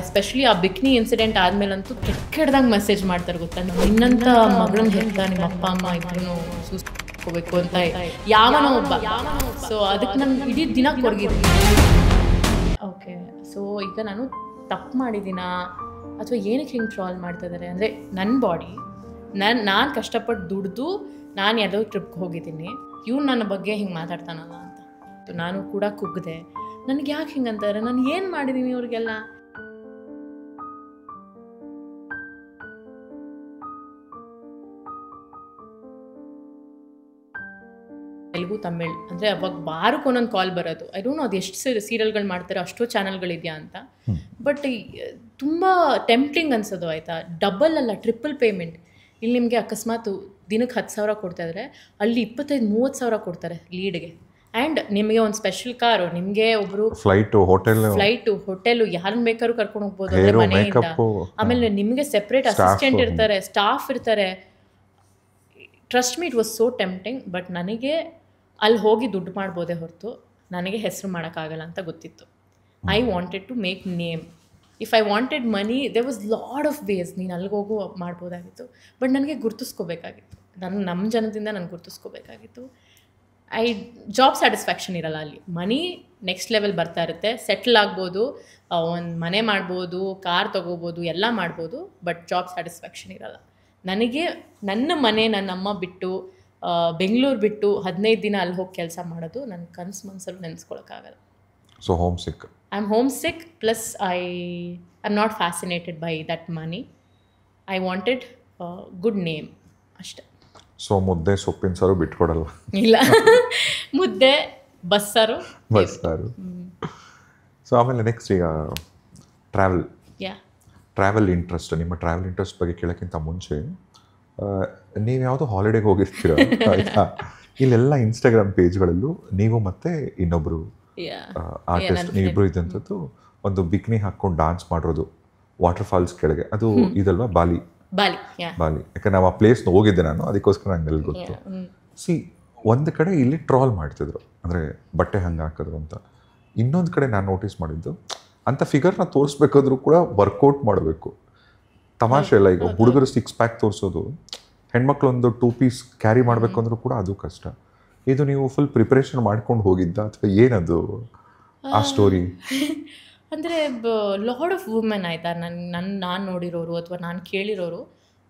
Especially ಆ ಬಿಕ್ನಿ incident ಆದ್ಮೇಲಂತೂ ಕೆಟ್ಟದಂಗೆ message ಮಾಡ್ತಾರೆ ಗೊತ್ತಾ, ನಿನ್ನಂತ ಮಗಳನ್ನ ಹೆತ್ತ ನಿಮ್ಮ ಅಪ್ಪ ಅಮ್ಮ ಇಬ್ರು ಸೂಸ್ಕೋಬೇಕು ಅಂತ ಯಾವನೋ ಒಬ್ಬ. ಸೊ ಅದಕ್ಕೆ ನಾನು ಇಡೀ ದಿನ ಕೊರಗಿದ್ದೀನಿ. ಓಕೆ, ಸೊ ಈಗ ನಾನು ತಪ್ಪು ಮಾಡಿದ್ದೀನಾ ಅಥವಾ ಏನಕ್ಕೆ ಹಿಂಗೆ ಟ್ರಾಲ್ ಮಾಡ್ತಾ ಇದ್ದಾರೆ ಅಂದರೆ, ನನ್ನ ಬಾಡಿ ನಾನು ಕಷ್ಟಪಟ್ಟು ದುಡ್ದು ನಾನು ಯಾವುದೋ ಟ್ರಿಪ್ಗೆ ಹೋಗಿದ್ದೀನಿ, ಇವ್ನು ನನ್ನ ಬಗ್ಗೆ ಹಿಂಗೆ ಮಾತಾಡ್ತಾನಲ್ಲ ಅಂತ. ನಾನು ಕೂಡ ಕುಗ್ದೆ, ನನಗೆ ಯಾಕೆ ಹಿಂಗೆ ಅಂತಾರೆ, ನಾನು ಏನು ಮಾಡಿದ್ದೀನಿ ಇವ್ರಿಗೆಲ್ಲ. ತೆಲುಗು ತಮಿಳ್ ಅಂದರೆ ಅವಾಗ ವಾರಕ್ಕೆ ಒಂದೊಂದು ಕಾಲ್ ಬರೋದು. ಐ ಡೋಂಟ್ ನೋ ಅದು ಎಷ್ಟು ಸೀರಿಯಲ್ಗಳು ಮಾಡ್ತಾರೆ, ಅಷ್ಟೋ ಚಾನಲ್ಗಳಿದೆಯಾ ಅಂತ. ಬಟ್ ತುಂಬ ಟೆಂಪ್ಟಿಂಗ್ ಅನ್ಸೋದು. ಆಯಿತಾ, ಡಬಲ್ ಅಲ್ಲ ಟ್ರಿಪಲ್ ಪೇಮೆಂಟ್. ಇಲ್ಲಿ ನಿಮಗೆ ಅಕಸ್ಮಾತ್ ದಿನಕ್ಕೆ 10,000 ಕೊಡ್ತಾಯಿದ್ರೆ ಅಲ್ಲಿ 25-30,000 ಕೊಡ್ತಾರೆ ಲೀಡ್ಗೆ. ಆ್ಯಂಡ್ ನಿಮಗೆ ಒಂದು ಸ್ಪೆಷಲ್ ಕಾರು, ನಿಮಗೆ ಒಬ್ಬರು ಫ್ಲೈಟು ಹೋಟೆಲು ಯಾರನ್ನ ಬೇಕಾದ್ರೂ ಕರ್ಕೊಂಡು ಹೋಗ್ಬೋದು ಅಂದರೆ ಮನೆಯಿಂದ. ಆಮೇಲೆ ನಿಮಗೆ ಸೆಪ್ರೇಟ್ ಅಸಿಸ್ಟೆಂಟ್ ಇರ್ತಾರೆ, ಸ್ಟಾಫ್ ಇರ್ತಾರೆ. Trust me, it was so tempting. But ನನಗೆ ಅಲ್ಲಿ ಹೋಗಿ ದುಡ್ಡು ಮಾಡ್ಬೋದೇ ಹೊರತು ನನಗೆ ಹೆಸರು ಮಾಡೋಕ್ಕಾಗಲ್ಲ ಅಂತ ಗೊತ್ತಿತ್ತು. I wanted to make name. If I wanted money, they was lot of ways. ನೀನು ಅಲ್ಲಿಗೆ ಹೋಗು ಮಾಡ್ಬೋದಾಗಿತ್ತು, ಬಟ್ ನನಗೆ ಗುರ್ತಿಸ್ಕೋಬೇಕಾಗಿತ್ತು. ನಮ್ಮ ಜನದಿಂದ ನನಗೆ ಗುರ್ತಿಸ್ಕೋಬೇಕಾಗಿತ್ತು. ಜಾಬ್ ಸ್ಯಾಟಿಸ್ಫ್ಯಾಕ್ಷನ್ ಇರಲ್ಲ ಅಲ್ಲಿ. ಮನಿ ನೆಕ್ಸ್ಟ್ ಲೆವೆಲ್ ಬರ್ತಾ ಇರುತ್ತೆ, ಸೆಟ್ಲ್ ಆಗ್ಬೋದು, ಒಂದು ಮನೆ ಮಾಡ್ಬೋದು, ಕಾರ್ ತೊಗೋಬೋದು, ಎಲ್ಲ ಮಾಡ್ಬೋದು. ಬಟ್ ಜಾಬ್ ಸ್ಯಾಟಿಸ್ಫ್ಯಾಕ್ಷನ್ ಇರಲ್ಲ. ನನಗೆ ನನ್ನ ಮನೆ, ನನ್ನ ಅಮ್ಮ ಬಿಟ್ಟು ಬೆಂಗಳೂರು ಬಿಟ್ಟು 15 ದಿನ ಅಲ್ಲಿ ಹೋಗಿ ಕೆಲಸ ಮಾಡೋದು ನನ್ನ ಕನಸು ಮನಸ್ಸಲ್ಲೂ ನೆನೆಸ್ಕೊಳಕ್ಕಾಗಲ್ಲ. So homesick. I am homesick plus I am not fascinated by that money. I wanted good name ಅಷ್ಟೆ. ಸೊ ಮುದ್ದೆ ಸೊಪ್ಪಿನ ಸಾರು ಬಿಟ್ಕೊಡಲ್ಲ? ಇಲ್ಲ, ಮುದ್ದೆ ಬಸ್ಸಾರು. ಸೊ ಆಮೇಲೆ ನೆಕ್ಸ್ಟ್ ಈಗ ಟ್ರಾವೆಲ್ ಇಂಟ್ರೆಸ್ಟ್. ನಿಮ್ಮ ಟ್ರಾವೆಲ್ ಇಂಟ್ರೆಸ್ಟ್ ಬಗ್ಗೆ ಕೇಳೋಕ್ಕಿಂತ ಮುಂಚೆ ನೀವು ಯಾವುದೋ ಹಾಲಿಡೇಗೆ ಹೋಗಿರ್ತೀರ ಆಯಿತಾ, ಇಲ್ಲೆಲ್ಲ ಇನ್ಸ್ಟಾಗ್ರಾಮ್ ಪೇಜ್ಗಳಲ್ಲೂ ನೀವು ಮತ್ತೆ ಇನ್ನೊಬ್ಬರು ಆರ್ಟಿಸ್ಟ್ ನೀವಿಬ್ಬರು ಇದ್ದಂಥದ್ದು ಒಂದು ಬಿಕ್ನಿ ಹಾಕ್ಕೊಂಡು ಡಾನ್ಸ್ ಮಾಡಿರೋದು ವಾಟರ್ ಫಾಲ್ಸ್ ಕೆಳಗೆ. ಅದು ಇದಲ್ವಾ, ಬಾಲಿ. ಯಾಕಂದ್ರೆ ನಾವು ಆ ಪ್ಲೇಸ್ನ ಹೋಗಿದ್ದೆ ನಾನು, ಅದಕ್ಕೋಸ್ಕರ ನಂಗೆ ಗೊತ್ತು. ಒಂದು ಕಡೆ ಇಲ್ಲಿ ಟ್ರಾಲ್ ಮಾಡ್ತಿದ್ರು, ಅಂದರೆ ಬಟ್ಟೆ ಹಂಗೆ ಹಾಕಿದ್ರು ಅಂತ. ಇನ್ನೊಂದು ಕಡೆ ನಾನು ನೋಟಿಸ್ ಮಾಡಿದ್ದು, ಅಂಥ ಫಿಗರ್ನ ತೋರಿಸ್ಬೇಕಾದ್ರೂ ಕೂಡ ವರ್ಕೌಟ್ ಮಾಡಬೇಕು. ತಮಾಷೆ ಇಲ್ಲ. ಈಗ ಹುಡುಗರು 6 ಪ್ಯಾಕ್ ತೋರಿಸೋದು, ಹೆಣ್ಮಕ್ಳು ಒಂದು 2 ಪೀಸ್ ಕ್ಯಾರಿ ಮಾಡಬೇಕು ಅಂದರೂ ಕೂಡ ಅದು ಕಷ್ಟ. ಇದು ನೀವು ಫುಲ್ ಪ್ರಿಪ್ರೇಷನ್ ಮಾಡ್ಕೊಂಡು ಹೋಗಿದ್ದ ಅಥವಾ ಏನದು ಆ ಸ್ಟೋರಿ? ಅಂದರೆ ಲಾಡ್ ಆಫ್ ವುಮೆನ್ ಆಯಿತಾ, ನಾನು ನೋಡಿರೋರು ಅಥವಾ ನಾನು ಕೇಳಿರೋರು,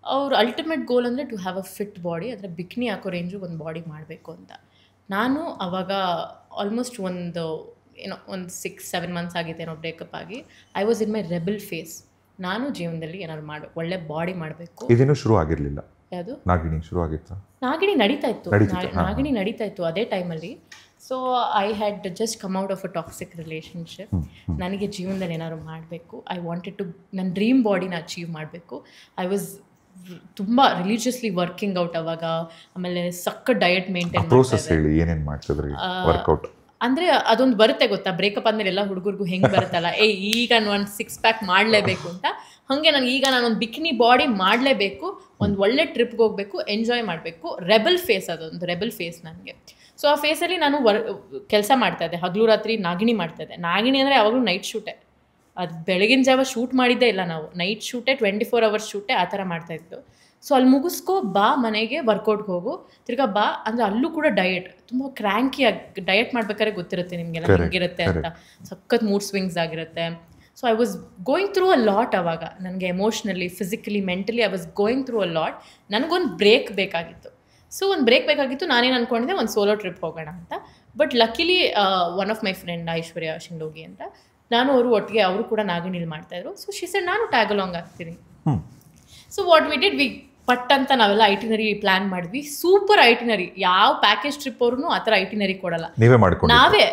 ಅವ್ರ ಅಲ್ಟಿಮೇಟ್ ಗೋಲ್ ಅಂದರೆ to have a fit body, ಅಂದರೆ ಬಿಕ್ನಿ ಹಾಕೋ ರೇಂಜು ಒಂದು ಬಾಡಿ ಮಾಡಬೇಕು ಅಂತ. ನಾನು ಅವಾಗ ಆಲ್ಮೋಸ್ಟ್ ಒಂದು 6-7 ಮಂತ್ಸ್ ಆಗಿತ್ತೇನೋ ಬ್ರೇಕಪ್ ಆಗಿ. I was in my rebel phase. ನಾನು ಜೀವನದಲ್ಲಿ ಏನಾದ್ರು ಮಾಡಬೇಕು, ಒಳ್ಳೆ ಬಾಡಿ ಮಾಡಬೇಕು. ಇದೇನು ಶುರು ಆಗಿರಲಿಲ್ಲ? ಯಾವುದು? ನಾಗಿಣಿ ಶುರು ಆಗಿತ್ತು? ನಾಗಿಣಿ ನಡೀತಾ ಇತ್ತು ಅದೇ ಟೈಮಲ್ಲಿ. So I had just come out of a toxic relationship. ನನಗೆ ಜೀವನದಲ್ಲಿ ಏನಾದ್ರು ಮಾಡಬೇಕು. ಐ ವಾಂಟೆಡ್ ಟು ನನ್ನ ಡ್ರೀಮ್ ಬಾಡಿನ ಅಚೀವ್ ಮಾಡಬೇಕು. ಐ ವಾಸ್ ತುಂಬ ರಿಲಿಜಿಯಸ್ಲಿ ವರ್ಕಿಂಗ್ ಔಟ್ ಅವಾಗ. ಆಮೇಲೆ ಸಕ್ಕ ಡಯಟ್ ಮೇಂಟೈನ್ ವರ್ಕೌಟ್ ಅಂದರೆ ಅದೊಂದು ಬರುತ್ತೆ ಗೊತ್ತಾ, ಬ್ರೇಕಪ್ ಆದಮೇಲೆ ಎಲ್ಲ ಹುಡುಗರಿಗೂ ಹೆಂಗೆ ಬರುತ್ತಲ್ಲ, ಈಗ ಒಂದು 6 ಪ್ಯಾಕ್ ಮಾಡಲೇಬೇಕು ಅಂತ. ಹಾಗೆ ನಾನೊಂದು ಬಿಕ್ನಿ ಬಾಡಿ ಮಾಡಲೇಬೇಕು, ಒಂದು ಒಳ್ಳೆ ಟ್ರಿಪ್ಗೆ ಹೋಗಬೇಕು, ಎಂಜಾಯ್ ಮಾಡಬೇಕು. ರೆಬಲ್ ಫೇಸ್, ಅದೊಂದು ರೆಬಲ್ ಫೇಸ್ ನನಗೆ. ಸೊ ಆ ಫೇಸಲ್ಲಿ ನಾನು ಕೆಲಸ ಮಾಡ್ತಾಯಿದ್ದೆ, ಹಗಲು ರಾತ್ರಿ ನಾಗಿಣಿ ಮಾಡ್ತಾಯಿದ್ದೆ. ನಾಗಿಣಿ ಅಂದರೆ ಯಾವಾಗಲೂ ನೈಟ್ ಶೂಟೇ. ಅದು ಬೆಳಗಿನ ಜಾವ ಶೂಟ್ ಮಾಡಿದ್ದೇ ಇಲ್ಲ ನಾವು, ನೈಟ್ ಶೂಟೇ, 24 hours ಶೂಟೇ, ಆ ಥರ ಮಾಡ್ತಾಯಿದ್ದು. ಸೊ ಅಲ್ಲಿ ಮುಗಿಸ್ಕೊ ಬಾ ಮನೆಗೆ, ವರ್ಕೌಟ್ಗೆ ಹೋಗು, ತಿರ್ಗಾ ಬಾ ಅಂದರೆ ಅಲ್ಲೂ ಕೂಡ ಡಯಟ್. ತುಂಬ ಕ್ರ್ಯಾಂಕಿಯಾಗಿ ಡಯಟ್ ಮಾಡ್ಬೇಕಾದ್ರೆ ಗೊತ್ತಿರುತ್ತೆ ನಿಮಗೆಲ್ಲ ಹೆಂಗಿರುತ್ತೆ ಅಂತ. ಸಖತ್ ಮೂಡ್ ಸ್ವಿಂಗ್ಸ್ ಆಗಿರುತ್ತೆ. So I was going through a lot. ಅವಾಗ ನನಗೆ emotionally, physically, mentally I was going through a lot. ನನಗೊಂದು ಬ್ರೇಕ್ ಬೇಕಾಗಿತ್ತು. ಸೊ ಒಂದು ಬ್ರೇಕ್ ಬೇಕಾಗಿತ್ತು. ನಾನೇನು ಅಂದ್ಕೊಂಡಿದ್ದೆ, ಒಂದು ಸೋಲೋ ಟ್ರಿಪ್ ಹೋಗೋಣ ಅಂತ. But luckily one of my friend Aishwarya Shindogi ಅಂತ, ನಾನು ಅವರು ಒಟ್ಟಿಗೆ, ಅವರು ಕೂಡ ನಾಗಿಣಿಲಿ ಮಾಡ್ತಾಯಿದ್ರು. ಸೊ ಶಿ ಸೆಡ್ ನಾನು ಟ್ಯಾಗ್ ಅಲಾಂಗ್ ಆಗ್ತೀನಿ. ಸೊ ವಾಟ್ ವಿ ಡಿಡ್, ಪಟ್ ಅಂತ ನಾವೆಲ್ಲ ಐಟಿನರಿ ಪ್ಲಾನ್ ಮಾಡಿದ್ವಿ. Super itinerary. ಯಾವ ಪ್ಯಾಕೇಜ್ ಟ್ರಿಪ್ ಅವ್ರೂ ಆ ಥರ ಐಟಿನರಿ ಕೊಡಲ್ಲ. ನಾವೇ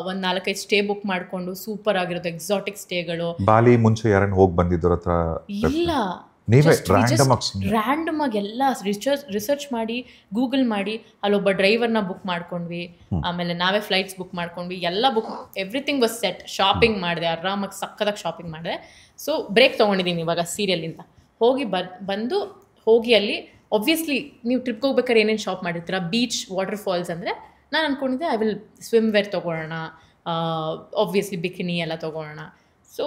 ಒಂದು 4-5 ಸ್ಟೇ ಬುಕ್ ಮಾಡಿಕೊಂಡು, ಸೂಪರ್ ಆಗಿರೋದು ಎಕ್ಸಾಟಿಕ್ ಸ್ಟೇಗಳು. ಬಾಲಿ ಮುಂಚೆ ಯಾರನ್ನು ಹೋಗಿ ಬಂದಿದ್ದರ ಹತ್ರ ಇಲ್ಲ, ರ್ಯಾಂಡಮ್ ಆಗಿ ಎಲ್ಲ ರಿಸರ್ಚ್ ಮಾಡಿ, ಗೂಗಲ್ ಮಾಡಿ, ಅಲ್ಲೊಬ್ಬ ಡ್ರೈವರ್ನ ಬುಕ್ ಮಾಡ್ಕೊಂಡ್ವಿ. ಆಮೇಲೆ ನಾವೇ ಫ್ಲೈಟ್ಸ್ ಬುಕ್ ಮಾಡ್ಕೊಂಡ್ವಿ, ಎಲ್ಲ book, everything was set. Shopping ಮಾಡಿದೆ, ಆರಾಮಾಗಿ ಸಕ್ಕದಾಗಿ ಶಾಪಿಂಗ್ ಮಾಡಿದೆ. ಸೊ ಬ್ರೇಕ್ ತೊಗೊಂಡಿದ್ದೀನಿ ಇವಾಗ ಸೀರಿಯಲಿಂದ. ಹೋಗಿ ಅಲ್ಲಿ ಒಬ್ವಿಯಸ್ಲಿ ನೀವು ಟ್ರಿಪ್ಗೆ ಹೋಗ್ಬೇಕಾದ್ರೆ ಏನೇನು ಶಾಪ್ ಮಾಡಿರ್ತೀರ, ಬೀಚ್, ವಾಟರ್ ಫಾಲ್ಸ್ ಅಂದರೆ ನಾನು ಅಂದ್ಕೊಂಡಿದ್ದೆ ಐ ವಿಲ್ ಸ್ವಿಮ್ ವೇರ್ ತೊಗೊಳ್ಳೋಣ, ಆಬ್ವಿಯಸ್ಲಿ ಬಿಕಿನಿ ಎಲ್ಲ ತೊಗೊಳ್ಳೋಣ. ಸೊ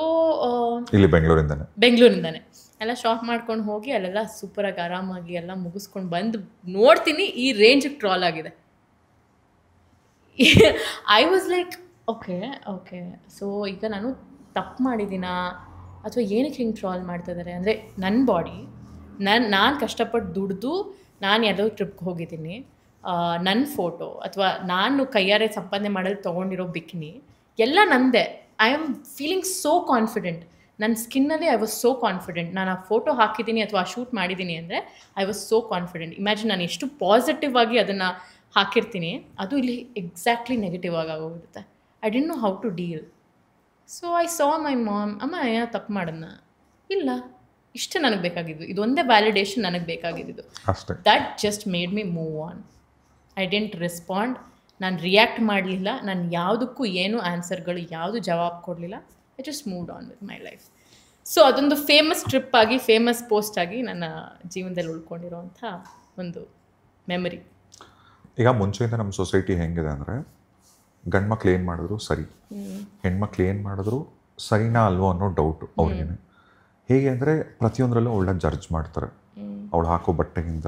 ಇಲ್ಲಿ ಬೆಂಗಳೂರಿಂದಾನೆ ಎಲ್ಲ ಶಾಪ್ ಮಾಡ್ಕೊಂಡು ಹೋಗಿ ಅಲ್ಲೆಲ್ಲ ಸೂಪರಾಗಿ ಆರಾಮಾಗಿ ಎಲ್ಲ ಮುಗಿಸ್ಕೊಂಡು ಬಂದು ನೋಡ್ತೀನಿ ಈ ರೇಂಜಿಗೆ ಟ್ರಾಲ್ ಆಗಿದೆ. I was like okay so ಈಗ ನಾನು ತಪ್ಪು ಮಾಡಿದ್ದೀನಾ ಅಥವಾ ಏನಕ್ಕೆ ಹಿಂಗೆ ಟ್ರಾಲ್ ಮಾಡ್ತಿದ್ದಾರೆ ಅಂದರೆ ನನ್ನ ಬಾಡಿ ನಾನು ಕಷ್ಟಪಟ್ಟು ದುಡ್ದು ನಾನು ಯಾವುದೋ ಟ್ರಿಪ್ಗೆ ಹೋಗಿದ್ದೀನಿ, ನನ್ನ ಫೋಟೋ ಅಥವಾ ನಾನು ಕೈಯಾರೆ ಸಂಪಾದನೆ ಮಾಡಲು ತೊಗೊಂಡಿರೋ ಬಿಕ್ನಿ ಎಲ್ಲ ನಂದೇ. I am feeling so confident. ನನ್ನ ಸ್ಕಿನ್ನಲ್ಲಿ ಐ ವಾಸ್ ಸೋ ಕಾನ್ಫಿಡೆಂಟ್. ನಾನು ಆ ಫೋಟೋ ಹಾಕಿದ್ದೀನಿ ಅಥವಾ ಆ ಶೂಟ್ ಮಾಡಿದ್ದೀನಿ ಅಂದರೆ I was so confident. Imagine ನಾನು ಎಷ್ಟು ಪಾಸಿಟಿವ್ ಆಗಿ ಅದನ್ನು ಹಾಕಿರ್ತೀನಿ, ಅದು ಇಲ್ಲಿ ಎಕ್ಸಾಕ್ಟ್ಲಿ ನೆಗೆಟಿವ್ ಆಗೋಗ್ಬಿಡುತ್ತೆ. I didn't know how to deal. So I saw my mom, ಅಮ್ಮ ಏನೋ ತಪ್ಪು ಮಾಡೋಣ ಇಲ್ಲ, ಇಷ್ಟೇ ನನಗೆ ಬೇಕಾಗಿದ್ದು, ಇದೊಂದೇ ವ್ಯಾಲಿಡೇಷನ್ ನನಗೆ ಬೇಕಾಗಿದ್ದು. That just made me move on. I didn't respond, ನಾನು ರಿಯಾಕ್ಟ್ ಮಾಡಲಿಲ್ಲ, ನಾನು ಯಾವುದಕ್ಕೂ ಏನು ಆನ್ಸರ್ಗಳು ಯಾವುದು ಜವಾಬು ಕೊಡಲಿಲ್ಲ. I just moved on with my life. So ಅದೊಂದು ಫೇಮಸ್ ಟ್ರಿಪ್ ಆಗಿ ಫೇಮಸ್ ಪೋಸ್ಟ್ ಆಗಿ ನನ್ನ ಜೀವನದಲ್ಲಿ ಉಳ್ಕೊಂಡಿರೋವಂಥ ಒಂದು ಮೆಮರಿ. ಈಗ ಮುಂಚೆಯಿಂದ ನಮ್ಮ ಸೊಸೈಟಿ ಹೆಂಗಿದೆ ಅಂದರೆ ಗಂಡ್ಮಕ್ಳು ಏನು ಮಾಡಿದ್ರು ಸರಿ, ಹೆಣ್ಮಕ್ಳು ಏನು ಮಾಡಿದ್ರು ಸರಿನಾ ಅಲ್ವೋ ಅನ್ನೋ ಡೌಟು ಅವ್ರಿಗೇನೆ. ಹೇಗೆ ಅಂದರೆ ಪ್ರತಿಯೊಂದರಲ್ಲೂ ಅವಳನ್ನ ಜಡ್ಜ್ ಮಾಡ್ತಾರೆ. ಅವಳು ಹಾಕೋ ಬಟ್ಟೆಗಿಂತ,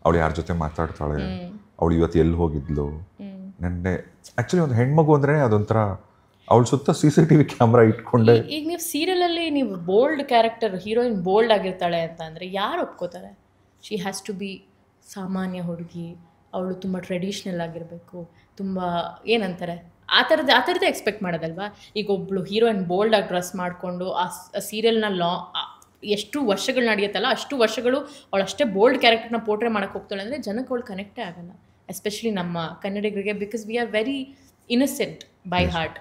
ಅವಳು ಯಾರ ಜೊತೆ ಮಾತಾಡ್ತಾಳೆ, ಅವಳು ಇವತ್ತು ಎಲ್ಲಿ ಹೋಗಿದ್ಲು, ನೆನ್ನೆ ಆ್ಯಕ್ಚುಲಿ ಒಂದು ಹೆಣ್ಮಗು ಅಂದ್ರೆ ಅದೊಂಥರ ಅವಳ ಸುತ್ತ CCTV ಕ್ಯಾಮ್ರಾ ಇಟ್ಕೊಂಡೆ. ಈಗ ನೀವು ಸೀರಿಯಲಲ್ಲಿ ನೀವು ಬೋಲ್ಡ್ ಕ್ಯಾರೆಕ್ಟರ್, ಹೀರೋಯಿನ್ ಬೋಲ್ಡ್ ಆಗಿರ್ತಾಳೆ ಅಂತ ಅಂದರೆ ಯಾರು ಒಪ್ಕೋತಾರೆ? ಶಿ ಹ್ಯಾಸ್ ಟು ಬಿ ಸಾಮಾನ್ಯ ಹುಡುಗಿ, ಅವಳು ತುಂಬ ಟ್ರೆಡಿಷ್ನಲ್ ಆಗಿರಬೇಕು, ತುಂಬ ಏನಂತಾರೆ ಆ ಥರದ್ದೇ ಎಕ್ಸ್ಪೆಕ್ಟ್ ಮಾಡೋದಲ್ವಾ. ಈಗ ಒಬ್ಬಳು ಹೀರೋಯಿನ್ ಬೋಲ್ಡಾಗಿ ಡ್ರೆಸ್ ಮಾಡಿಕೊಂಡು ಆ ಸೀರಿಯಲ್ನ ಎಷ್ಟು ವರ್ಷಗಳು ನಡೆಯುತ್ತಲ್ಲ ಅಷ್ಟು ವರ್ಷಗಳು ಅವಳು ಅಷ್ಟೇ ಬೋಲ್ಡ್ ಕ್ಯಾರೆಕ್ಟರ್ನ ಪೋರ್ಟ್ರೇ ಮಾಡೋಕ್ಕೆ ಹೋಗ್ತಾಳೆ ಅಂದರೆ ಜನಕ್ಕೆ ಅವಳು ಕನೆಕ್ಟೇ ಆಗಲ್ಲ, ಎಸ್ಪೆಷಲಿ ನಮ್ಮ ಕನ್ನಡಿಗರಿಗೆ. Because we are very innocent by heart.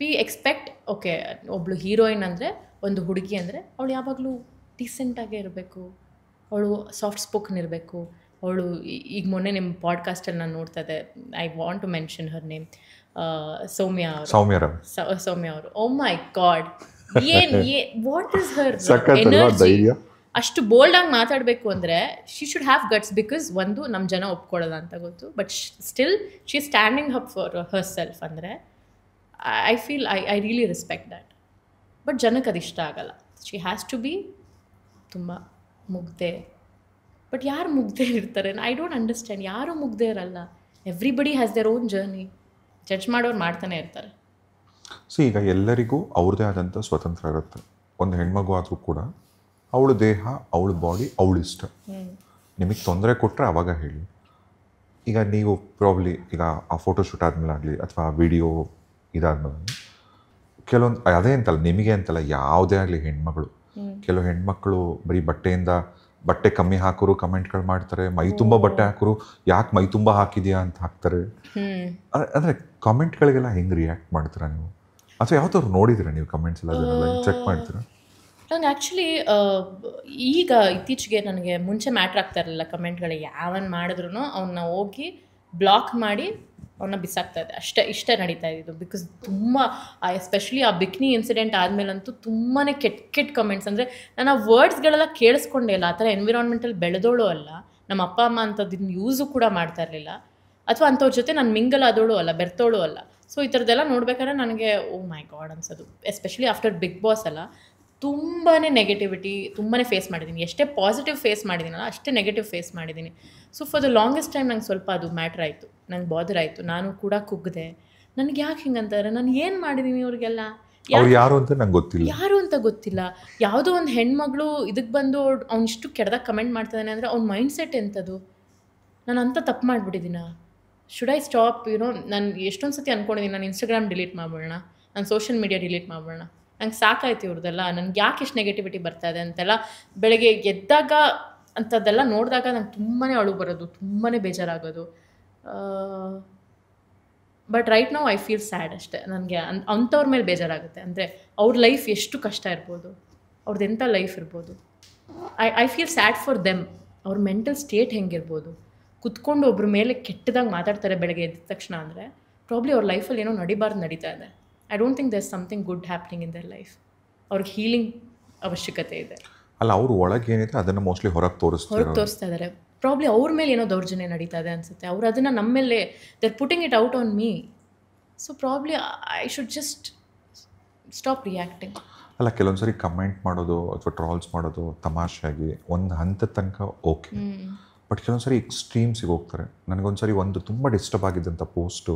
We expect okay ಒಬ್ಬಳು ಹೀರೋಯಿನ್ ಅಂದರೆ, ಒಂದು ಹುಡುಗಿ ಅಂದರೆ ಅವಳು ಯಾವಾಗಲೂ ಡೀಸೆಂಟಾಗೇ ಇರಬೇಕು, ಅವಳು ಸಾಫ್ಟ್ ಸ್ಪೋಕನ್ ಇರಬೇಕು. ಅವಳು ಈಗ ಮೊನ್ನೆ ನಿಮ್ಮ ಪಾಡ್ಕಾಸ್ಟಲ್ಲಿ ನಾನು ನೋಡ್ತಾ ಇದ್ದೆ, I want to mention her name, Soumya ಅವರು. Oh my God, what is her energy! ಅಷ್ಟು ಬೋಲ್ಡಾಗಿ ಮಾತಾಡಬೇಕು ಅಂದರೆ she should have guts. Because ಒಂದು ನಮ್ಮ ಜನ ಒಪ್ಕೊಳ್ಳೋಲ್ಲ ಅಂತ ಗೊತ್ತು, but still she is standing up for herself. ಅಂದರೆ I feel I really respect that. But ಜನಕ್ಕೆ ಅದು ಇಷ್ಟ ಆಗಲ್ಲ. ಶಿ ಹ್ಯಾಸ್ ಟು ಬಿ ತುಂಬ ಮುಗ್ದೆ. ಬಟ್ ಯಾರು ಮುಗ್ದೇ ಇರ್ತಾರೆ? I don't understand. ಯಾರೂ ಮುಗ್ದೇ ಇರಲ್ಲ. Everybody has their own journey. Judge ಮಾಡೋರು ಮಾಡ್ತಾನೆ ಇರ್ತಾರೆ. ಸೊ ಈಗ ಎಲ್ಲರಿಗೂ ಅವ್ರದ್ದೇ ಆದಂಥ ಸ್ವತಂತ್ರ ಇರುತ್ತೆ. ಒಂದು ಹೆಣ್ಮಗು ಆದರೂ ಕೂಡ ಅವಳ ದೇಹ, ಅವಳ ಬಾಡಿ, ಅವಳ ಇಷ್ಟ. ನಿಮಗೆ ತೊಂದರೆ ಕೊಟ್ಟರೆ ಆವಾಗ ಹೇಳಿ. ಈಗ ನೀವು ಪ್ರಾಬ್ಲಿ ಈಗ ಆ ಫೋಟೋಶೂಟ್ ಆದಮೇಲೆ ಆಗಲಿ ಅಥವಾ ವಿಡಿಯೋ ಇದಾದ್ಮೇಲೆ ಕೆಲವೊಂದು ಅದೇ ಅಂತಲ್ಲ, ನಿಮಗೆ ಅಂತಲ್ಲ, ಯಾವುದೇ ಆಗಲಿ ಹೆಣ್ಮಗಳು, ಕೆಲವು ಹೆಣ್ಮಕ್ಳು ಬರೀ ಬಟ್ಟೆ ಕಮ್ಮಿ ಹಾಕೋರು ಕಮೆಂಟ್ಗಳು ಮಾಡ್ತಾರೆ, ಮೈ ತುಂಬ ಬಟ್ಟೆ ಹಾಕೋರು ಯಾಕೆ ಮೈ ತುಂಬ ಹಾಕಿದ್ಯಾ ಅಂತ ಹಾಕ್ತಾರೆ. ಅಂದರೆ ಕಮೆಂಟ್ಗಳಿಗೆಲ್ಲ ಹೆಂಗೆ ರಿಯಾಕ್ಟ್ ಮಾಡ್ತೀರಾ ನೀವು? ಅಥವಾ ಯಾವತ್ತವ್ರು ನೋಡಿದ್ದೀರಾ ನೀವು ಕಮೆಂಟ್ಸ್ ಎಲ್ಲ ಅದನ್ನೆಲ್ಲ ಚೆಕ್ ಮಾಡ್ತೀರಾ? ನಂಗೆ ಆ್ಯಕ್ಚುಲಿ ಈಗ ಇತ್ತೀಚೆಗೆ ನನಗೆ ಮುಂಚೆ ಮ್ಯಾಟ್ರ್ ಆಗ್ತಾ ಇರಲಿಲ್ಲ ಕಮೆಂಟ್ಗಳು. ಯಾವನ್ ಮಾಡಿದ್ರು ಅವನ್ನ ಹೋಗಿ ಬ್ಲಾಕ್ ಮಾಡಿ ಅವನ್ನ ಬಿಸಾಕ್ತಾ ಇದ್ದೆ. ಇಷ್ಟೇ ನಡೀತಾ ಇದ್ದಿದ್ದು. ಬಿಕಾಸ್ ತುಂಬ ಎಸ್ಪೆಷಲಿ ಆ ಬಿಕ್ನಿ ಇನ್ಸಿಡೆಂಟ್ ಆದಮೇಲಂತೂ ತುಂಬಾ ಕೆಟ್ಟ ಕಮೆಂಟ್ಸ್. ಅಂದರೆ ನಾನು ಆ ವರ್ಡ್ಸ್ಗಳೆಲ್ಲ ಕೇಳಿಸ್ಕೊಂಡೇ ಇಲ್ಲ. ಆ ಥರ ಎನ್ವಿರಾನ್ಮೆಂಟಲ್ಲಿ ಬೆಳೆದೋಳು ಅಲ್ಲ, ನಮ್ಮ ಅಪ್ಪ ಅಮ್ಮ ಅಂಥದ್ದನ್ನು ಯೂಸು ಕೂಡ ಮಾಡ್ತಾ ಇರಲಿಲ್ಲ, ಅಥವಾ ಅಂಥವ್ರ ಜೊತೆ ನಾನು ಮಿಂಗಲ್ ಆದೋಳು ಅಲ್ಲ, ಬೆರ್ತೋಳು ಅಲ್ಲ. ಸೊ ಈ ಥರದ್ದೆಲ್ಲ ನೋಡ್ಬೇಕಾದ್ರೆ ನನಗೆ ಓ ಮೈ ಗಾಡ್ ಅನ್ಸೋದು. ಎಸ್ಪೆಷಲಿ ಆಫ್ಟರ್ ಬಿಗ್ ಬಾಸ್ ಅಲ್ಲ, ತುಂಬಾ ನೆಗೆಟಿವಿಟಿ ತುಂಬಾ ಫೇಸ್ ಮಾಡಿದ್ದೀನಿ. ಎಷ್ಟೇ ಪಾಸಿಟಿವ್ ಫೇಸ್ ಮಾಡಿದ್ದೀನಲ್ಲ ಅಷ್ಟೇ ನೆಗೆಟಿವ್ ಫೇಸ್ ಮಾಡಿದ್ದೀನಿ. So for the longest time ನಂಗೆ ಸ್ವಲ್ಪ ಅದು ಮ್ಯಾಟ್ರ್ ಆಯಿತು, ನಂಗೆ ಬಾದರ್ ಆಯಿತು. ನಾನು ಕೂಡ ಕುಗ್ದೆ. ನನಗೆ ಯಾಕೆ ಹಿಂಗಂತಾರೆ? ನಾನು ಏನು ಮಾಡಿದ್ದೀನಿ ಅವ್ರಿಗೆಲ್ಲ? ಯಾರು ಅಂತ ನಂಗೆ ಗೊತ್ತಿಲ್ಲ, ಯಾರು ಅಂತ ಗೊತ್ತಿಲ್ಲ. ಯಾವುದೋ ಒಂದು ಹೆಣ್ಮಗಳು ಇದಕ್ಕೆ ಬಂದು ಅವ್ನು ಇಷ್ಟು ಕೆಡ್ದಾಗ ಕಮೆಂಟ್ ಮಾಡ್ತಾನೆ ಅಂದರೆ ಅವ್ನ ಮೈಂಡ್ ಸೆಟ್ ಎಂಥದ್ದು? ನಾನು ಅಂಥ ತಪ್ಪು ಮಾಡಿಬಿಟ್ಟಿದ್ದೀನ? Should I stop? ನಾನು ಎಷ್ಟೊಂದು ಸತಿ ಅಂದ್ಕೊಂಡಿದ್ದೀನಿ ನಾನು ಇನ್ಸ್ಟಾಗ್ರಾಮ್ ಡಿಲೀಟ್ ಮಾಡ್ಬಿಡೋಣ, ನಾನು ಸೋಷಿಯಲ್ ಮೀಡಿಯಾ ಡಿಲೀಟ್ ಮಾಡ್ಬಿಡೋಣ. ನಂಗೆ ಸಾಕಾಯ್ತು ಇವ್ರದ್ದೆಲ್ಲ, ನನಗೆ ಯಾಕೆ ಇಷ್ಟು ನೆಗೆಟಿವಿಟಿ ಬರ್ತಾ ಇದೆ ಅಂತೆಲ್ಲ. ಬೆಳಗ್ಗೆ ಎದ್ದಾಗ ಅಂಥದ್ದೆಲ್ಲ ನೋಡಿದಾಗ ನಂಗೆ ತುಂಬಾ ಅಳು ಬರೋದು, ತುಂಬಾ ಬೇಜಾರಾಗೋದು. But right now I feel sad ಅಷ್ಟೇ. ನನಗೆ ಅಂಥವ್ರ ಮೇಲೆ ಬೇಜಾರಾಗುತ್ತೆ. ಅಂದರೆ ಅವ್ರ ಲೈಫ್ ಎಷ್ಟು ಕಷ್ಟ ಇರ್ಬೋದು, ಅವ್ರದ್ದು ಎಂಥ ಲೈಫ್ ಇರ್ಬೋದು. I feel sad for them. ಅವ್ರ ಮೆಂಟಲ್ ಸ್ಟೇಟ್ ಹೆಂಗಿರ್ಬೋದು? ಕುತ್ಕೊಂಡು ಒಬ್ಬರ ಮೇಲೆ ಕೆಟ್ಟದಾಗಿ ಮಾತಾಡ್ತಾರೆ ಬೆಳಗ್ಗೆ ಎದ್ದ ತಕ್ಷಣ ಅಂದರೆ ಪ್ರಾಬ್ಲಿ ಅವ್ರ ಲೈಫಲ್ಲಿ ಏನೋ ನಡಿಬಾರ್ದು ನಡೀತಾ ಇದೆ. I don't think there is something good happening in their life. ಅವ್ರಿಗೆ ಹೀಲಿಂಗ್ ಅವಶ್ಯಕತೆ ಇದೆ. ಅಲ್ಲ, ಅವ್ರು ಒಳಗೆ ಏನಿದೆ ಅದನ್ನು ಮೋಸ್ಟ್ಲಿ ಹೊರಗೆ ತೋರಿಸ್ತಾ ಇದ್ದಾರೆ. ಪ್ರಾಬ್ಲಿ ಅವ್ರ ಮೇಲೆ ಏನೋ ದೌರ್ಜನ್ಯ ನಡೀತಾ ಇದೆ ಅನಿಸುತ್ತೆ. ಅವ್ರು ಅದನ್ನು ನಮ್ಮ ಮೇಲೆ they are putting it out on me. So probably I should just stop reacting. ಅಲ್ಲ, ಕೆಲವೊಂದ್ಸರಿ ಕಮೆಂಟ್ ಮಾಡೋದು ಅಥವಾ ಟ್ರಾಲ್ಸ್ ಮಾಡೋದು ತಮಾಷೆಯಾಗಿ ಒಂದು ಹಂತದ ತನಕ ಓಕೆ, ಬಟ್ ಕೆಲವೊಂದ್ಸರಿ ಎಕ್ಸ್ಟ್ರೀಮ್ಸಿಗೆ ಹೋಗ್ತಾರೆ. ನನಗೊಂದ್ಸರಿ ಒಂದು ತುಂಬ ಡಿಸ್ಟರ್ಬ್ ಆಗಿದ್ದಂಥ ಪೋಸ್ಟು,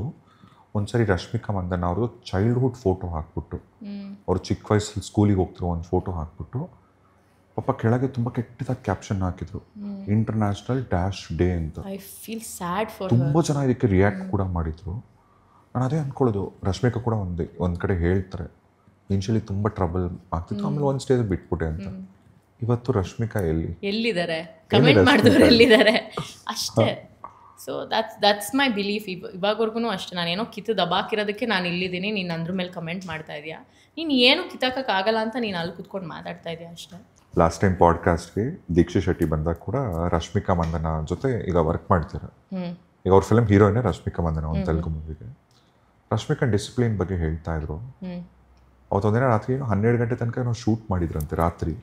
ಒಂದ್ಸರಿ ರಶ್ಮಿಕಾ ಮಂದಣ್ಣ ಅವ್ರದ್ದು ಚೈಲ್ಡ್ಹುಡ್ ಫೋಟೋ ಹಾಕ್ಬಿಟ್ಟು, ಅವರು ಚಿಕ್ಕ ವಯಸ್ಸಲ್ಲಿ ಸ್ಕೂಲಿಗೆ ಹೋಗ್ತಿರೋ ಒಂದು ಫೋಟೋ ಹಾಕ್ಬಿಟ್ಟು ಪಾಪ ಕೆಳಗೆ ತುಂಬ ಕೆಟ್ಟದಾಗಿ ಕ್ಯಾಪ್ಷನ್ ಹಾಕಿದ್ರು, ಇಂಟರ್ನ್ಯಾಷನಲ್ ಡ್ಯಾಶ್ ಡೇ ಅಂತ. ಐ ಫೀಲ್ ಸ್ಯಾಡ್ ಫಾರ್ ತುಂಬ ಜನ ಇದಕ್ಕೆ ರಿಯಾಕ್ಟ್ ಕೂಡ ಮಾಡಿದರು. ನಾನು ಅದೇ ಅಂದ್ಕೊಳ್ಳೋದು, ರಶ್ಮಿಕಾ ಕೂಡ ಒಂದು ಕಡೆ ಹೇಳ್ತಾರೆ ಇನ್ಶಿಯಲಿ ತುಂಬ ಟ್ರಬಲ್ ಆಗ್ತಿತ್ತು, ಆಮೇಲೆ ಒಂದು ಸ್ಟೇಜ್ ಬಿಟ್ಬಿಟ್ಟೆ ಅಂತ. ಇವತ್ತು ರಶ್ಮಿಕಾ ಎಲ್ಲಿದ್ದಾರೆ, ಕಮೆಂಟ್ ಮಾಡಿದವರು ಎಲ್ಲಿದ್ದಾರೆ ಅಷ್ಟೇ. So that's my belief. ಇವಾಗವರೆಗೂ ಅಷ್ಟೇ, ನಾನೇನೋ ಕಿತ್ತು ದಬಾಕಿರೋದಕ್ಕೆ ನಾನು ಇಲ್ಲಿದ್ದೀನಿ, ನೀನು ಅಂದ್ರ ಮೇಲೆ ಕಮೆಂಟ್ ಮಾಡ್ತಾ ಇದೆಯಾ, ನೀನು ಏನು ಕಿತ್ತಾಕೋಕ್ಕಾಗಲ್ಲ ಅಂತ ನೀನು ಅಲ್ಲಿ ಕೂತ್ಕೊಂಡು ಮಾತಾಡ್ತಾ ಇದೆಯಾ ಅಷ್ಟೇ. ಲಾಸ್ಟ್ ಟೈಮ್ ಪಾಡ್ಕಾಸ್ಟ್ಗೆ ದೀಕ್ಷಿತ್ ಶೆಟ್ಟಿ ಬಂದಾಗ ಕೂಡ ರಶ್ಮಿಕಾ ಮಂದಣ್ಣ ಜೊತೆ ಈಗ ವರ್ಕ್ ಮಾಡ್ತಾರೆ. ಈಗ ಅವ್ರ ಫಿಲ್ಮ್ ಹೀರೋಯಿನೇ ರಶ್ಮಿಕಾ ಮಂದಣ್ಣ, ಒಂದು ತೆಲುಗು ಮೂವಿಗೆ. ರಶ್ಮಿಕಾ ಡಿಸಿಪ್ಲಿನ್ ಬಗ್ಗೆ ಹೇಳ್ತಾ ಇದ್ರು. ಅವತ್ತೊಂದಿನ ರಾತ್ರಿ 12 ಗಂಟೆ ತನಕ ನಾವು ಶೂಟ್ ಮಾಡಿದ್ರಂತೆ. ರಾತ್ರಿ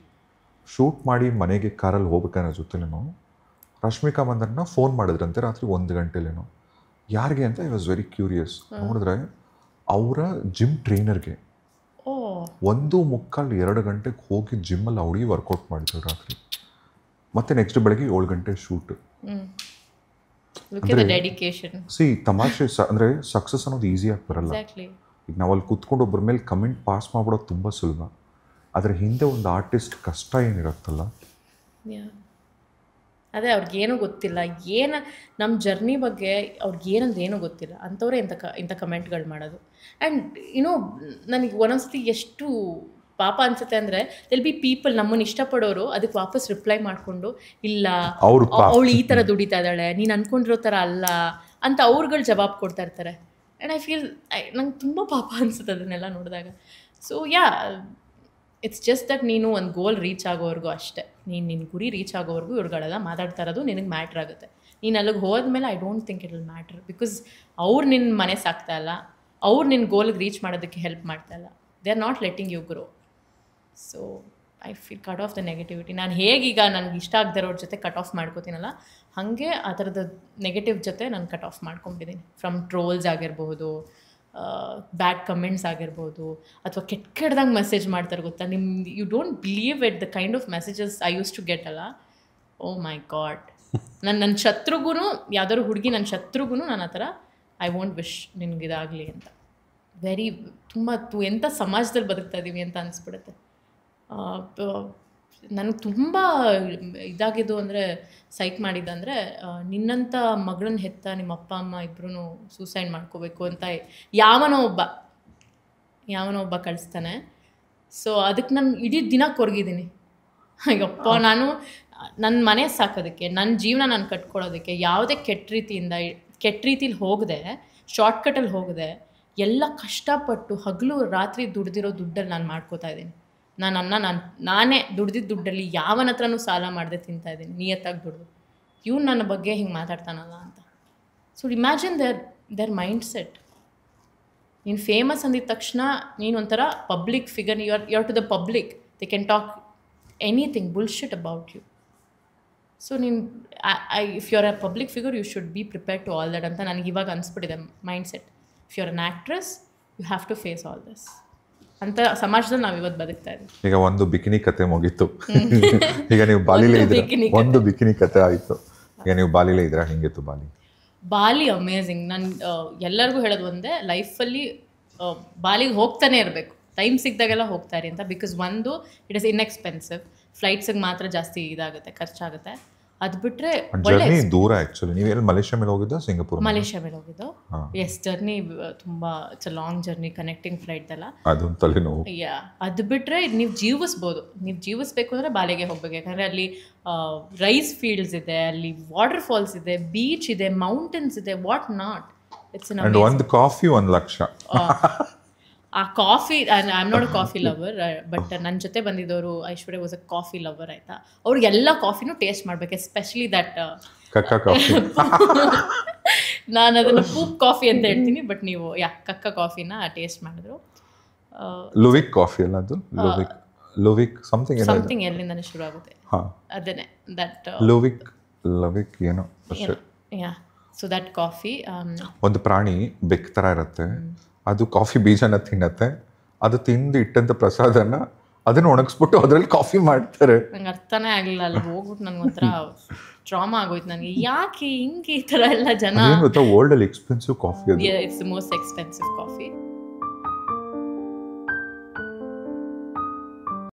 ಶೂಟ್ ಮಾಡಿ ಮನೆಗೆ ಕಾರಲ್ಲಿ ಹೋಗ್ಬೇಕನ್ನೋ ಜೊತೆಲೇನೋ ರಶ್ಮಿಕಾ ಮಂದಣ್ಣ ಫೋನ್ ಮಾಡಿದ್ರಂತೆ ರಾತ್ರಿ 1 ಗಂಟೆಲೇನೋ. ಯಾರಿಗೆ ಅಂತ ಐ ವಾಸ್ ವೆರಿ ಕ್ಯೂರಿಯಸ್. ನೋಡಿದ್ರೆ ಅವರ ಜಿಮ್ ಟ್ರೈನರ್ಗೆ 1:45-2 ಗಂಟೆಗೆ ಹೋಗಿ ಜಿಮ್ಮಲ್ಲಿ ಅವಳಿ ವರ್ಕೌಟ್ ಮಾಡಿದ್ರು ರಾತ್ರಿ. ಮತ್ತೆ ನೆಕ್ಸ್ಟ್ ಬೆಳಗ್ಗೆ 7 ಗಂಟೆ ಶೂಟ್. ತಮಾಷೆ ಅಂದರೆ ಸಕ್ಸಸ್ ಅನ್ನೋದು ಈಸಿಯಾಗಿ ಬರಲ್ಲ. ಈಗ ನಾವಲ್ಲಿ ಕೂತ್ಕೊಂಡು ಒಬ್ಬರ ಮೇಲೆ ಕಮೆಂಟ್ ಪಾಸ್ ಮಾಡ್ಬಿಡೋದು ತುಂಬ ಸುಲಭ, ಆದರೆ ಹಿಂದೆ ಒಂದು ಆರ್ಟಿಸ್ಟ್ ಕಷ್ಟ ಏನಿರುತ್ತಲ್ಲ, ಅದೇ ಅವ್ರಿಗೇನೂ ಗೊತ್ತಿಲ್ಲ, ನಮ್ಮ ಜರ್ನಿ ಬಗ್ಗೆ ಅವ್ರಿಗೇನಂತ ಏನೂ ಗೊತ್ತಿಲ್ಲ ಅಂಥವ್ರೆ ಇಂಥ ಕಮೆಂಟ್ಗಳು ಮಾಡೋದು. ಆ್ಯಂಡ್ ನನಗೆ ಒಂದೊಂದ್ಸತಿ ಎಷ್ಟು ಪಾಪ ಅನ್ಸುತ್ತೆ ಅಂದರೆ, ದೆಲ್ ಬಿ ಪೀಪಲ್ ನಮ್ಮನ್ನು ಇಷ್ಟಪಡೋರು ಅದಕ್ಕೆ ವಾಪಸ್ ರಿಪ್ಲೈ ಮಾಡಿಕೊಂಡು, ಇಲ್ಲ ಅವಳು ಈ ಥರ ದುಡಿತಾ ಇದ್ದಾಳೆ, ನೀನು ಅಂದ್ಕೊಂಡಿರೋ ಥರ ಅಲ್ಲ ಅಂತ ಅವ್ರುಗಳು ಜವಾಬು ಕೊಡ್ತಾ ಇರ್ತಾರೆ. ಆ್ಯಂಡ್ ಐ ಫೀಲ್ ನಂಗೆ ತುಂಬ ಪಾಪ ಅನಿಸುತ್ತೆ ಅದನ್ನೆಲ್ಲ ನೋಡಿದಾಗ. ಸೊ ಇಟ್ಸ್ ಜಸ್ಟ್ ದಟ್ ನೀನು ಒಂದು ಗೋಲ್ ರೀಚ್ ಆಗೋವರೆಗೂ ಅಷ್ಟೇ, ನಿನ್ನ ಗುರಿ ರೀಚ್ ಆಗೋವರೆಗೂ ಇವ್ರುಗಳೆಲ್ಲ ಮಾತಾಡ್ತಾ ಇರೋದು ನಿನಗೆ ಮ್ಯಾಟ್ರ್ ಆಗುತ್ತೆ. ನೀನು ಅಲ್ಲಿಗೆ ಹೋದ್ಮೇಲೆ I don't think it will matter, because ಅವ್ರು ನಿನ್ನ ಮನೆ ಸಾಕ್ತಾ ಇಲ್ಲ, ಅವ್ರು ನಿನ್ನ ಗೋಲ್ಗೆ ರೀಚ್ ಮಾಡೋದಕ್ಕೆ ಹೆಲ್ಪ್ ಮಾಡ್ತಾ ಇಲ್ಲ. They are not letting you grow. So I feel cut off the negativity. ನಾನು ಹೇಗೀಗ ನನಗೆ ಇಷ್ಟ ಆಗದಿರೋರ ಜೊತೆ ಕಟ್ ಆಫ್ ಮಾಡ್ಕೋತೀನಲ್ಲ, ಹಾಗೆ ಆ ಥರದ ನೆಗೆಟಿವ್ ಜೊತೆ ನಾನು ಕಟ್ ಆಫ್ ಮಾಡ್ಕೊಂಡಿದ್ದೀನಿ. ಫ್ರಮ್ ಟ್ರೋಲ್ಸ್ ಆಗಿರ್ಬೋದು, ಬ್ಯಾಡ್ ಕಮೆಂಟ್ಸ್ ಆಗಿರ್ಬೋದು, ಅಥವಾ ಕೆಟ್ಟದಂಗೆ ಮೆಸೇಜ್ ಮಾಡ್ತಾರೆ ಗೊತ್ತಾ, you don't believe it the kind of messages I use to get ಅಲ್ಲ. ಓ ಮೈ ಗಾಡ್, ನನ್ನ ಶತ್ರುಗೂ, ಯಾವ್ದಾದ್ರು ಹುಡುಗಿ ನನ್ನ ಶತ್ರುಗೂ ನಾನು ಆ ಥರ ಐ ವೋಂಟ್ ವಿಶ್ ನಿನಗಿದಾಗಲಿ ಅಂತ. ತುಂಬ ಎಂಥ ಸಮಾಜದಲ್ಲಿ ಬದುಕ್ತಾ ಇದ್ದೀವಿ ಅಂತ ಅನಿಸ್ಬಿಡುತ್ತೆ. ನನಗೆ ತುಂಬ ಇದಾಗಿದ್ದು ಅಂದರೆ, ಸೈಕ್ ಮಾಡಿದ್ದಂದರೆ, ನಿನ್ನಂಥ ಮಗಳನ್ನ ಹೆತ್ತ ನಿಮ್ಮ ಅಪ್ಪ ಅಮ್ಮ ಇಬ್ಬರೂ ಸೂಸೈಡ್ ಮಾಡ್ಕೋಬೇಕು ಅಂತ ಯಾವನೋ ಒಬ್ಬ ಕಳಿಸ್ತಾನೆ. ಸೊ ಅದಕ್ಕೆ ನಾನು ಇಡೀ ದಿನ ಕೊರಗಿದ್ದೀನಿ. ಅಯ್ಯಪ್ಪ, ನಾನು ನನ್ನ ಮನೆ ಸಾಕೋದಕ್ಕೆ, ನನ್ನ ಜೀವನ ನಾನು ಕಟ್ಕೊಳ್ಳೋದಕ್ಕೆ ಯಾವುದೇ ಕೆಟ್ಟ ರೀತಿಲಿ ಹೋಗದೆ, ಶಾರ್ಟ್ಕಟಲ್ಲಿ ಹೋಗದೆ, ಎಲ್ಲ ಕಷ್ಟಪಟ್ಟು ಹಗಲು ರಾತ್ರಿ ದುಡ್ದಿರೋ ದುಡ್ಡಲ್ಲಿ ನಾನು ಮಾಡ್ಕೋತಾ ಇದ್ದೀನಿ. ನಾನೇ ದುಡ್ದಿದ್ದ ದುಡ್ಡಲ್ಲಿ ಯಾವನ ಹತ್ರನೂ ಸಾಲ ಮಾಡದೆ ತಿಂತಾಯಿದ್ದೀನಿ, ನಿಯತ್ತಾಗಿ ದುಡ್ದು. ಇವ್ನು ನನ್ನ ಬಗ್ಗೆ ಹಿಂಗೆ ಮಾತಾಡ್ತಾನಲ್ಲ ಅಂತ. So imagine their mindset. ನೀನು ಫೇಮಸ್ ಅಂದಿದ ತಕ್ಷಣ ನೀನು ಒಂಥರ public figure, you are to the public, they can talk anything bullshit about you. So ನೀನು if you are a public figure you should be prepared to all that ಅಂತ ನನಗೆ ಇವಾಗ ಅನಿಸ್ಬಿಟ್ಟಿದೆ mindset. If you are an actress you have to face all this ಅಂತ ಸಮಾಜದಲ್ಲಿ ನಾವು ಇವತ್ತು ಬದುಕ್ತಾ ಇದ್ದೀವಿ. ಈಗ ಒಂದು ಬಿಕಿನಿ ಕತೆ ಮುಗೀತು. ಈಗ ನೀವು ಬಾಲಿಲೇ ಇದ್ದೀರಾ, ಒಂದು ಬಿಕಿನಿ ಕತೆ ಆಯಿತು. ಈಗ ನೀವು ಬಾಲಿಲೇ ಇದ್ದೀರಾ, ಹಿಂಗಿತ್ತು ಬಾಲಿ ಅಮೇಝಿಂಗ್. ನಾನು ಎಲ್ಲರಿಗೂ ಹೇಳೋದು ಒಂದೇ, ಲೈಫಲ್ಲಿ ಬಾಲಿಗೆ ಹೋಗ್ತಾನೆ ಇರಬೇಕು, ಟೈಮ್ ಸಿಕ್ಕಿದಾಗೆಲ್ಲ ಹೋಗ್ತಾ ಇರಿ ಅಂತ. ಬಿಕಾಸ್ ಒಂದು, ಇಟ್ ಇಸ್ ಇನ್ಎಕ್ಸ್ಪೆನ್ಸಿವ್, ಫ್ಲೈಟ್ಸಿಗೆ ಮಾತ್ರ ಜಾಸ್ತಿ ಇದಾಗುತ್ತೆ, ಖರ್ಚಾಗುತ್ತೆ. ಅದು ಬಿಟ್ಟರೆ ಜರ್ನಿ ದೂರ. ಆ್ಯಕ್ಚುಲಿ ನೀವು ಎಲ್ಲಿ ಮಲೇಷ್ಯಾ ಮೇಲೆ ಹೋಗಿದ್ದು, ಸಿಂಗಾಪುರ್? ಮಲೇಷ್ಯಾ ಮೇಲೆ ಹೋಗಿದ್ದು. ಎಸ್, ಜರ್ನಿ ತುಂಬ it's a long journey, connecting flight ಎಲ್ಲ. ಅದು ತಲೆನೋವು. ಅದು ಬಿಟ್ಟರೆ ನೀವು ಜೀವಿಸ್ಬೇಕು ಅಂದರೆ ಬಾಲಿಗೆ ಹೋಗ್ಬೇಕು. ಯಾಕಂದರೆ ಅಲ್ಲಿ ರೈಸ್ ಫೀಲ್ಡ್ಸ್ ಇದೆ, ಅಲ್ಲಿ ವಾಟರ್ ಫಾಲ್ಸ್ ಇದೆ, ಬೀಚ್ ಇದೆ, ಮೌಂಟೇನ್ಸ್ ಇದೆ, ವಾಟ್ ನಾಟ್. ಇಟ್ಸ್ ಒಂದು ಕಾಫಿ 1 ಲಕ್ಷ. ಆ coffee, I am not a coffee lover, but ನನ್ನ ಜೊತೆ ಬಂದಿದ್ದವರು ಐಶ್ವರ್ಯ ವಾಸ್ ಅ ಕಾಫಿ ಲವರ್, ಆಯಿತಾ. ಅವ್ರಿಗೆಲ್ಲ ಕಾಫಿನೂ ಟೇಸ್ಟ್ ಮಾಡಬೇಕು, ಎಸ್ಪೆಷಲಿ ದಟ್ ಕಾಫಿ. ನಾನು ಅದನ್ನು ಪೂಪ್ ಕಾಫಿ ಅಂತ ಹೇಳ್ತೀನಿ, ಬಟ್ ನೀವು ಕಕ್ಕ ಕಾಫಿನ ಟೇಸ್ಟ್ ಮಾಡಿದ್ರು. ಲುವಿಕ್ ಕಾಫಿ ಅಲ್ಲ ಅದು, ಲುವಿಕ್ ಸಮಥಿಂಗ್ ಎಲ್ಲಿಂದಾನೆ ಶುರು ಆಗುತ್ತೆ, ಅದೇನೆ ದಟ್ ಲುವಿಕ್ ಏನೋ. ಸೊ ದಟ್ ಕಾಫಿ, ಒಂದು ಪ್ರಾಣಿ ಬೆಕ್ ಥರ ಇರುತ್ತೆ, ಅದು ಕಾಫಿ ಬೀಜನ ತಿನ್ನತ್ತೆ, ಅದು ತಿಂದು ಇಟ್ಟಂತ ಪ್ರಸಾದನ ಅದನ್ನ ಒಣಗಿಸ್ಬಿಟ್ಟು ಅದರಲ್ಲಿ ಕಾಫಿ ಮಾಡ್ತಾರೆ. ನಂಗೆ ಅರ್ಥನೇ ಆಗಲಿಲ್ಲ. ಅಲ್ಲಿ ಹೋಗ್ಬಿಟ್ಟು ನನಗೊಂಥರ ಟ್ರಾಮಾ ಆಗೋಯ್ತು ನನಗೆ. ಯಾಕೆ ಹಿಂಗೆ ಈ ಥರ ಎಲ್ಲ ಜನ. ಗೊತ್ತಾ ವರ್ಲ್ಡ್ ಅಲ್ಲಿ ಎಕ್ಸ್ಪೆನ್ಸಿವ್ ಕಾಫಿ ಅದು. It's the most expensive coffee.